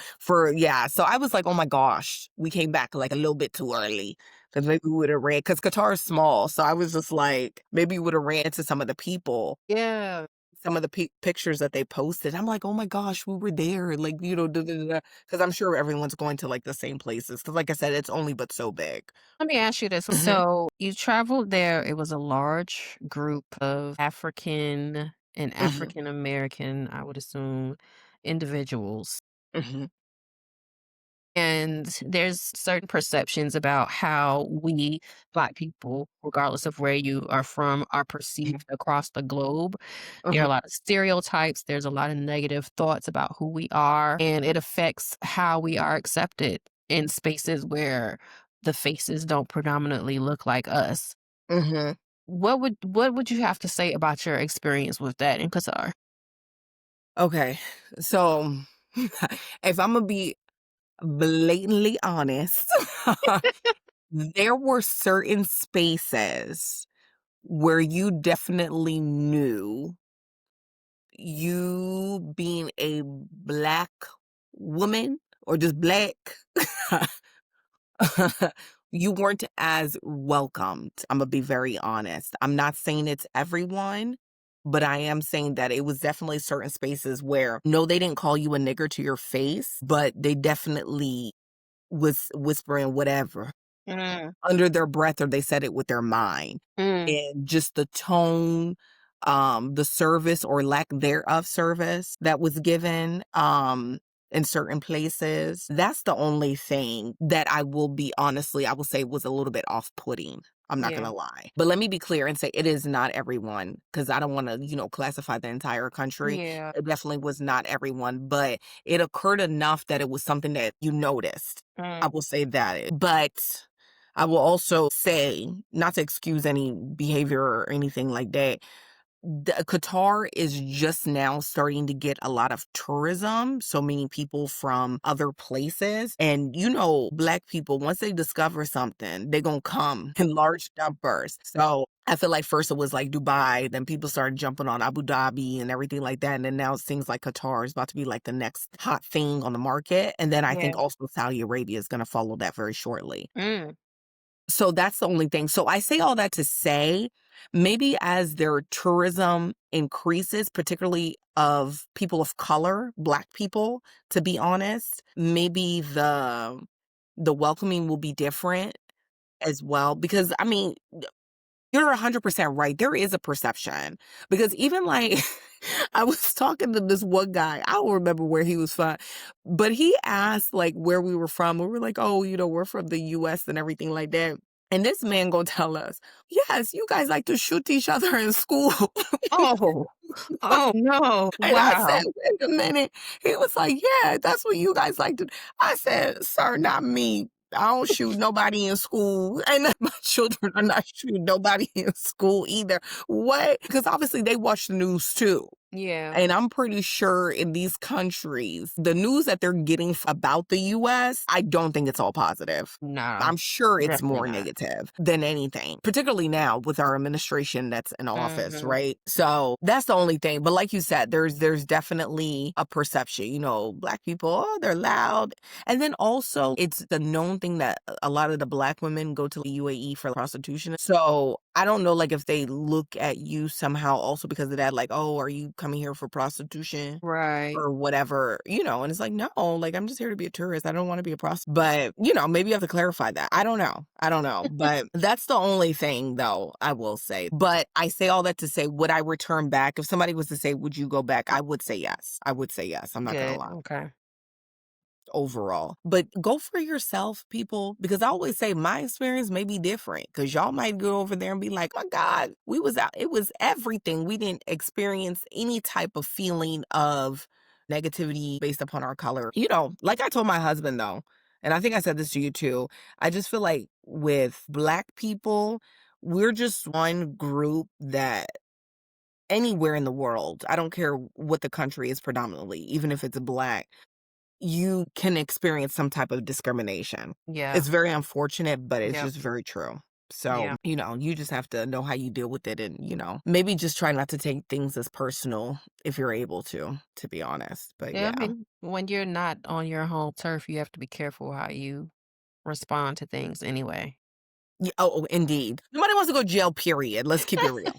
Speaker 2: So I was like, oh my gosh, we came back like a little bit too early because maybe we would have ran because Qatar is small. So I was just like, maybe we would have ran into some of the people,
Speaker 1: Yeah.
Speaker 2: some of the pictures that they posted. I'm like, oh my gosh, we were there. Like, because I'm sure everyone's going to like the same places. Because, like I said, it's only but so big.
Speaker 1: Let me ask you this.
Speaker 2: Hmm.
Speaker 1: So you traveled there, it was a large group of African and
Speaker 2: Hmm.
Speaker 1: African American, I would assume, individuals.
Speaker 2: Hmm.
Speaker 1: And there's certain perceptions about how we Black people, regardless of where you are from, are perceived across the globe. There are a
Speaker 2: Hmm.
Speaker 1: lot of stereotypes, there's a lot of negative thoughts about who we are, and it affects how we are accepted in spaces where the faces don't predominantly look like us.
Speaker 2: Hmm.
Speaker 1: What would you have to say about your experience with that in Qatar?
Speaker 2: Okay. So if I'm going to be blatantly honest, there were certain spaces where you definitely knew, you being a Black woman or just Black, you weren't as welcomed. I'm gonna be very honest. I'm not saying it's everyone, but I am saying that it was definitely certain spaces where no, they didn't call you a nigger to your face, but they definitely was whispering whatever
Speaker 1: Mm,
Speaker 2: under their breath, or they said it with their mind.
Speaker 1: mm,
Speaker 2: And just the tone, the service or lack thereof service that was given, in certain places, that's the only thing that I will say was a little bit off-putting. I'm not
Speaker 1: yeah,
Speaker 2: gonna lie. But let me be clear and say it is not everyone, because I don't wanna, classify the entire country.
Speaker 1: yeah,
Speaker 2: It definitely was not everyone, but it occurred enough that it was something that you noticed. I
Speaker 1: mm,
Speaker 2: will say that. But I will also say, not to excuse any behavior or anything like that, Qatar is just now starting to get a lot of tourism, so many people from other places. And Black people, once they discover something, they're gonna come in large numbers. So I feel like first it was like Dubai, then people started jumping on Abu Dhabi and everything like that. And then now it seems like Qatar is about to be like the next hot thing on the market. And then I think
Speaker 1: yeah,
Speaker 2: also Saudi Arabia is gonna follow that very shortly.
Speaker 1: mm,
Speaker 2: So that's the only thing. So I say all that to say, maybe as their tourism increases, particularly of people of color, Black people, to be honest, maybe the welcoming will be different as well. Because I mean, You're 100% right. There is a perception because even like I was talking to this one guy. I don't remember where he was from, but he asked like where we were from. We were like, "Oh, we're from the US and everything like that." And this man gonna tell us, "Yes, you guys like to shoot each other in school."
Speaker 1: Oh, oh no.
Speaker 2: And I said,
Speaker 1: Wow.
Speaker 2: "Wait a minute." He was like, "Yeah, that's what you guys like to." I said, "Sir, not me. I don't shoot nobody in school, and my children are not shooting nobody in school either." What? Because obviously they watch the news too.
Speaker 1: Yeah.
Speaker 2: And I'm pretty sure in these countries, the news that they're getting about the US, I don't think it's all positive.
Speaker 1: No,
Speaker 2: I'm sure it's
Speaker 1: definitely
Speaker 2: more
Speaker 1: not.
Speaker 2: negative than anything, particularly now with our administration that's in office,
Speaker 1: Mhm.
Speaker 2: right? So that's the only thing. But like you said, there's definitely a perception, black people, oh, they're loud. And then also it's the known thing that a lot of the black women go to the UAE for prostitution. So I don't know like if they look at you somehow also because of that, like, oh, are you coming here for prostitution?
Speaker 1: Right.
Speaker 2: Or whatever, and it's like, no, like I'm just here to be a tourist. I don't want to be a prostitute. But, maybe you have to clarify that. I don't know. I don't know. But that's the only thing though, I will say. But I say all that to say, would I return back? If somebody was to say, would you go back? I would say yes. I would say yes. I'm not gonna
Speaker 1: Good.
Speaker 2: lie
Speaker 1: Okay.
Speaker 2: overall. But go for yourself, people, because I always say my experience may be different because y'all might go over there and be like, my God, we was out. It was everything. We didn't experience any type of feeling of negativity based upon our color. Like I told my husband though, and I think I said this to you too. I just feel like with black people, we're just one group that anywhere in the world, I don't care what the country is predominantly, even if it's black, you can experience some type of discrimination.
Speaker 1: Yeah.
Speaker 2: It's very unfortunate, but it's
Speaker 1: Yep.
Speaker 2: just very true. So,
Speaker 1: Yeah.
Speaker 2: you just have to know how you deal with it and, maybe just try not to take things as personal if you're able to be honest. But
Speaker 1: Yeah, I
Speaker 2: yeah.
Speaker 1: mean, when you're not on your home turf, you have to be careful how you respond to things anyway.
Speaker 2: Oh, indeed. Nobody wants to go to jail, period. Let's keep it real.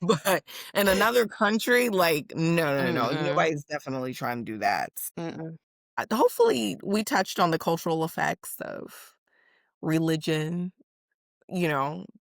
Speaker 2: But in another country, like, no, no, no, no.
Speaker 1: Mm-mm.
Speaker 2: Nobody's definitely trying to do that.
Speaker 1: Mm-mm.
Speaker 2: Hopefully, we touched on the cultural effects of religion,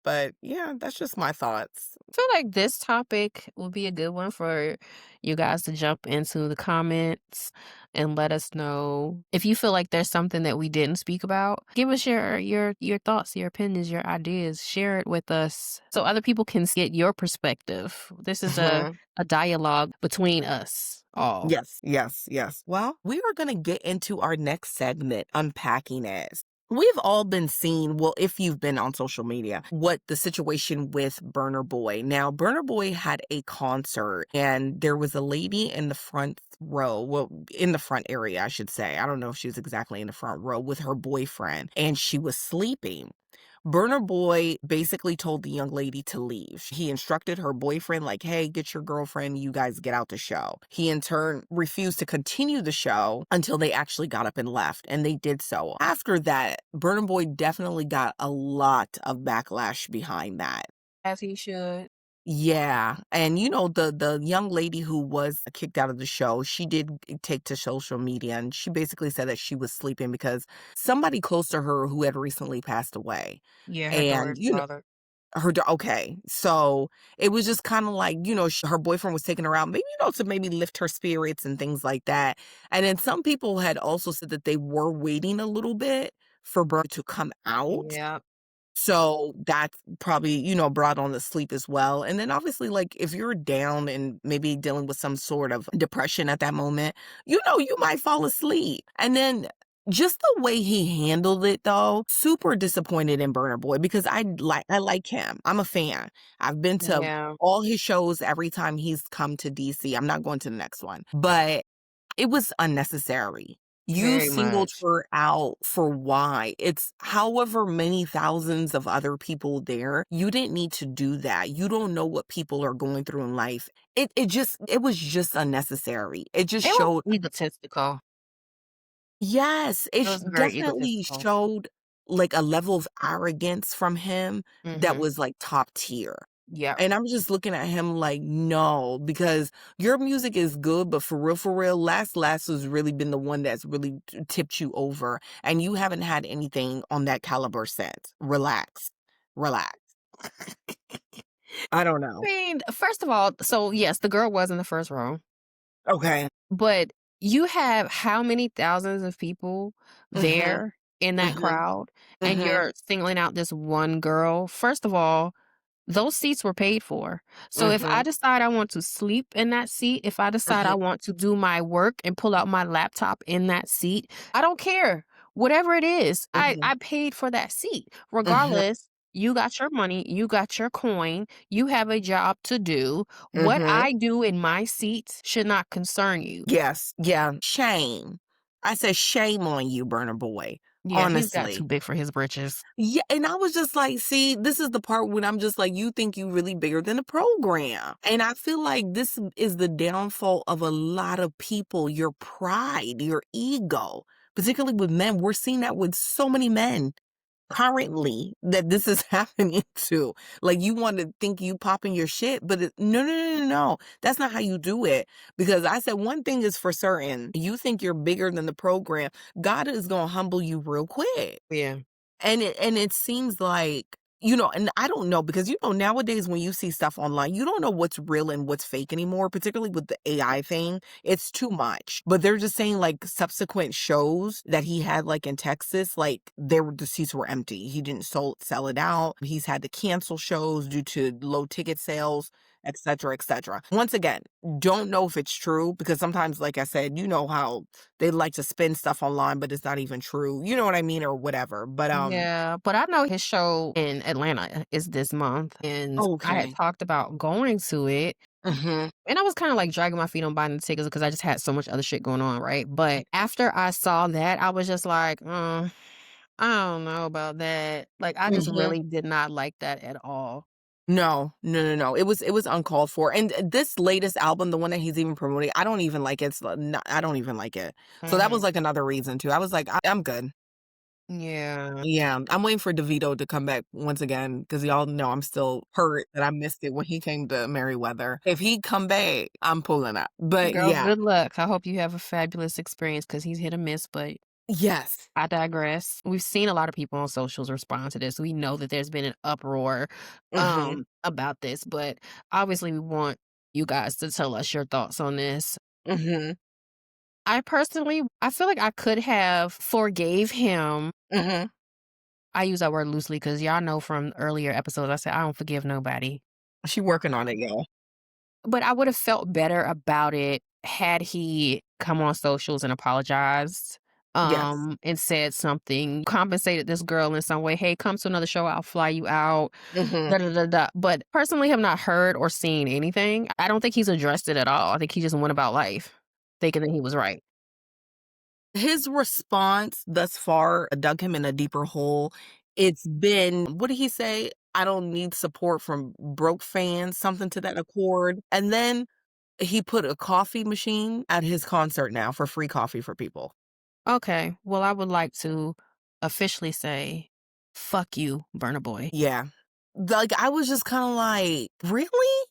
Speaker 2: but yeah, that's just my thoughts.
Speaker 1: I feel like this topic would be a good one for you guys to jump into the comments and let us know if you feel like there's something that we didn't speak about. Give us your thoughts, your opinions, your ideas. Share it with us so other people can get your perspective. This is
Speaker 2: Mhm.
Speaker 1: a dialogue between us all.
Speaker 2: Yes, yes, yes. Well, we are going to get into our next segment, unpacking it. We've all been seeing, well, if you've been on social media, what the situation with Burner Boy. Now, Burner Boy had a concert and there was a lady in the front row, well, in the front area, I should say. I don't know if she was exactly in the front row with her boyfriend and she was sleeping. Burner Boy basically told the young lady to leave. He instructed her boyfriend, like, hey, get your girlfriend, you guys get out the show. He in turn refused to continue the show until they actually got up and left, and they did so. After that, Burner Boy definitely got a lot of backlash behind that.
Speaker 1: As he should.
Speaker 2: Yeah, and the young lady who was kicked out of the show, she did take to social media and she basically said that she was sleeping because somebody close to her who had recently passed away.
Speaker 1: Yeah, her
Speaker 2: And
Speaker 1: daughter's father.
Speaker 2: okay, so it was just kind of like, her boyfriend was taking her out, maybe, to maybe lift her spirits and things like that. And then some people had also said that they were waiting a little bit for Burr to come out.
Speaker 1: Yeah.
Speaker 2: So that probably, brought on the sleep as well. And then obviously, like, if you're down and maybe dealing with some sort of depression at that moment, you might fall asleep. And then just the way he handled it though, super disappointed in Burner Boy because I like him. I'm a fan. I've been to
Speaker 1: Yeah.
Speaker 2: all his shows every time he's come to DC. I'm not going to the next one. But it was unnecessary. You
Speaker 1: Very
Speaker 2: singled
Speaker 1: much.
Speaker 2: her out for why. It's however many thousands of other people there. You didn't need to do that. You don't know what people are going through in life. It was just unnecessary. It just
Speaker 1: It was
Speaker 2: showed.
Speaker 1: egotistical.
Speaker 2: Yes,
Speaker 1: It was very
Speaker 2: definitely
Speaker 1: egotistical.
Speaker 2: showed like a level of arrogance from him that
Speaker 1: Mhm.
Speaker 2: was like top tier.
Speaker 1: Yep.
Speaker 2: And I'm just looking at him like, no, because your music is good, but for real, Last has really been the one that's really tipped you over. And you haven't had anything on that caliber since. Relax. Relax. I don't
Speaker 1: I
Speaker 2: know.
Speaker 1: mean, first of all, so yes, the girl was in the first row,
Speaker 2: Okay.
Speaker 1: but you have how many thousands of people
Speaker 2: Mhm.
Speaker 1: there in that
Speaker 2: Mhm.
Speaker 1: crowd, and
Speaker 2: Mhm.
Speaker 1: you're singling out this one girl. First of all, those seats were paid for. So if I
Speaker 2: Mhm.
Speaker 1: decide I want to sleep in that seat, if I decide I
Speaker 2: Mhm.
Speaker 1: want to do my work and pull out my laptop in that seat, I don't care. Whatever it is,
Speaker 2: Mhm.
Speaker 1: I paid for that seat.
Speaker 2: Mhm.
Speaker 1: Regardless, you got your money, you got your coin, you have a job to do. What
Speaker 2: Mhm.
Speaker 1: I do in my seat should not concern you.
Speaker 2: Yes. Yeah. Shame. I said shame on you, Burner Boy.
Speaker 1: Yeah, he's got too
Speaker 2: Honestly.
Speaker 1: big for his britches.
Speaker 2: Yeah, and I was just like, see, this is the part when I'm just like, you think you really bigger than the program. And I feel like this is the downfall of a lot of people, your pride, your ego, particularly with men. We're seeing that with so many men currently that this is happening to. Like you want to think you popping your shit, but no, no, no, no, no. That's not how you do it. Because I said one thing is for certain: you think you're bigger than the program, God is gonna humble you real quick.
Speaker 1: Yeah.
Speaker 2: And it seems like, and I don't know because nowadays when you see stuff online, you don't know what's real and what's fake anymore, particularly with the AI thing. It's too much. But they're just saying like subsequent shows that he had like in Texas, like the seats were empty. He didn't sell it out. He's had to cancel shows due to low ticket sales, et cetera, et cetera. Once again, don't know if it's true because sometimes, like I said, you know how they like to spin stuff online, but it's not even true. You know what I mean, or whatever. But
Speaker 1: Yeah, but I know his show in Atlanta is this month, and I had
Speaker 2: okay.
Speaker 1: talked about going to it,
Speaker 2: Mhm.
Speaker 1: and I was kinda, like, dragging my feet on buying the tickets because I just had so much other shit going on, right? But after I saw that, I was just like, I don't know about that." Like, I just
Speaker 2: Mhm.
Speaker 1: really did not like that at all.
Speaker 2: No, no, no, no. It was uncalled for. And this latest album, the one that he's even promoting, I don't even like it. I don't even like it. So that was
Speaker 1: Mhm.
Speaker 2: like another reason too. I was like, I'm good.
Speaker 1: Yeah.
Speaker 2: Yeah, I'm waiting for DeVito to come back once again because y'all know I'm still hurt that I missed it when he came to Merriweather. If he come back, I'm pulling up. But
Speaker 1: Girl,
Speaker 2: yeah,
Speaker 1: good luck. I hope you have a fabulous experience because he's hit or miss, but
Speaker 2: yes.
Speaker 1: I digress. We've seen a lot of people on socials respond to this. We know that there's been an uproar
Speaker 2: Hmm.
Speaker 1: about this, but obviously we want you guys to tell us your thoughts on this.
Speaker 2: Hmm.
Speaker 1: I feel like I could have forgave him.
Speaker 2: Hmm.
Speaker 1: I use that word loosely because y'all know from earlier episodes I said I don't forgive nobody.
Speaker 2: She working on it, y'all.
Speaker 1: But I would have felt better about it had he come on socials and apologized,
Speaker 2: Yes.
Speaker 1: and said something, compensated this girl in some way, "Hey, come to another show, I'll fly you out,
Speaker 2: Hmm.
Speaker 1: da da da da." But personally have not heard or seen anything. I don't think he's addressed it at all. I think he just went about life thinking that he was right.
Speaker 2: His response thus far dug him in a deeper hole. It's been, what did he say? I don't need support from broke fans, something to that accord. And then he put a coffee machine at his concert now for free coffee for people.
Speaker 1: Okay, well, I would like to officially say, "Fuck you, Burna Boy."
Speaker 2: Yeah. Like, I was just kind of like, really?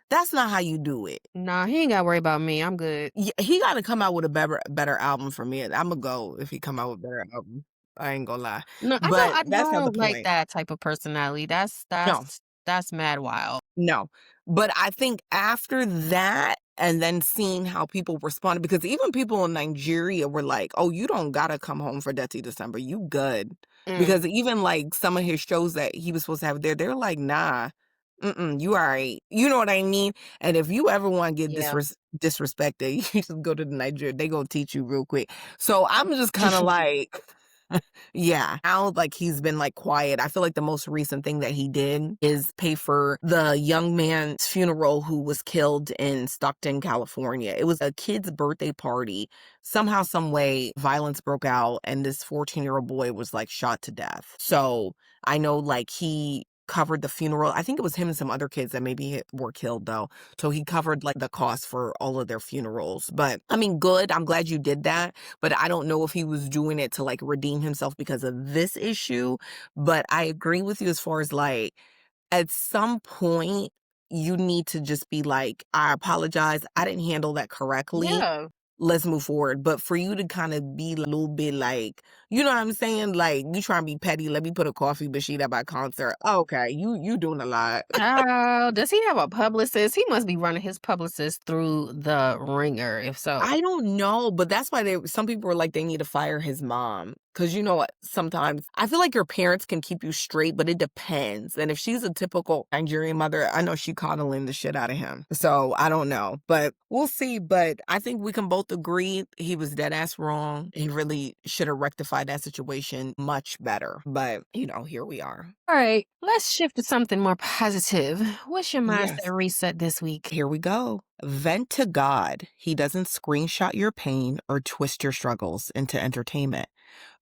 Speaker 2: That's not how you do it.
Speaker 1: Nah, he ain't gotta worry about me, I'm good.
Speaker 2: Yeah, he got to come out with a better album for me. I'm gonna go if he come out with a better album. I ain't gonna lie,
Speaker 1: No,
Speaker 2: but
Speaker 1: I
Speaker 2: that's not the
Speaker 1: don't like
Speaker 2: point.
Speaker 1: that type of personality.
Speaker 2: No,
Speaker 1: That's mad wild.
Speaker 2: no. But I think after that, and then seeing how people responded, because even people in Nigeria were like, "Oh, you don't gotta come home for Dirty December. You good."
Speaker 1: Mm,
Speaker 2: Because even like some of his shows that he was supposed to have there, they're like, "Nah, mm-mm, you alright." You know what I mean? And if you ever want to get
Speaker 1: yeah.
Speaker 2: disrespected, you just go to the Nigeria. They gonna teach you real quick. So I'm just kind of like, yeah. Now, like, he's been, like, quiet. I feel like the most recent thing that he did is pay for the young man's funeral who was killed in Stockton, California. It was a kid's birthday party. Somehow, some way, violence broke out, and this 14-year-old boy was, like, shot to death. So, I know, like, he covered the funeral. I think it was him and some other kids that maybe were killed, though. So he covered, like, the cost for all of their funerals. But, I mean, good. I'm glad you did that, but I don't know if he was doing it to like redeem himself because of this issue. But I agree with you as far as like at some point you need to just be like, I apologize. I didn't handle that correctly.
Speaker 1: Yeah.
Speaker 2: let's move forward. But for you to kind of be a little bit like, you know what I'm saying? Like, you trying to be petty, let me put a coffee machine at my concert. Okay, you doing a lot.
Speaker 1: Oh, does he have a publicist? He must be running his publicist through the ringer, if so.
Speaker 2: I don't know, but that's why some people are like they need to fire his mom. Cause you know what? Sometimes I feel like your parents can keep you straight, but it depends. And if she's a typical Nigerian mother, I know she coddling the shit out of him. So I don't know, but we'll see. But I think we can both agree he was dead ass wrong. He really should have rectified that situation much better. But here we are.
Speaker 1: All right, let's shift to something more positive. What's your mindset
Speaker 2: Yes.
Speaker 1: reset this week?
Speaker 2: Here we go. Vent to God. He doesn't screenshot your pain or twist your struggles into entertainment.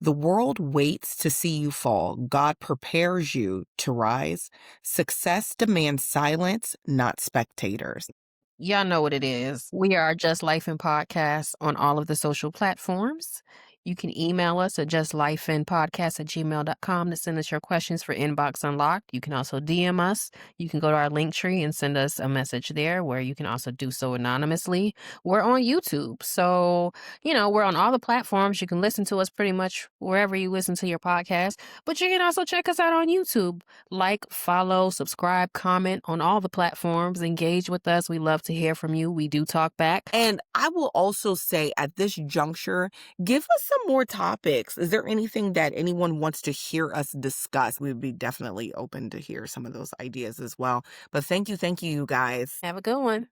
Speaker 2: The world waits to see you fall. God prepares you to rise. Success demands silence, not spectators.
Speaker 1: Y'all know what it is. We are Just Life in Podcast on all of the social platforms. You can email us at justlifeinpodcast@gmail.com to send us your questions for Inbox Unlocked. You can also DM us. You can go to our link tree and send us a message there where you can also do so anonymously. We're on YouTube. So, we're on all the platforms. You can listen to us pretty much wherever you listen to your podcast, but you can also check us out on YouTube. Like, follow, subscribe, comment on all the platforms. Engage with us. We love to hear from you. We do talk back.
Speaker 2: And I will also say at this juncture, give us some more topics. Is there anything that anyone wants to hear us discuss? We would be definitely open to hear some of those ideas as well. But thank you, you guys.
Speaker 1: Have a good one.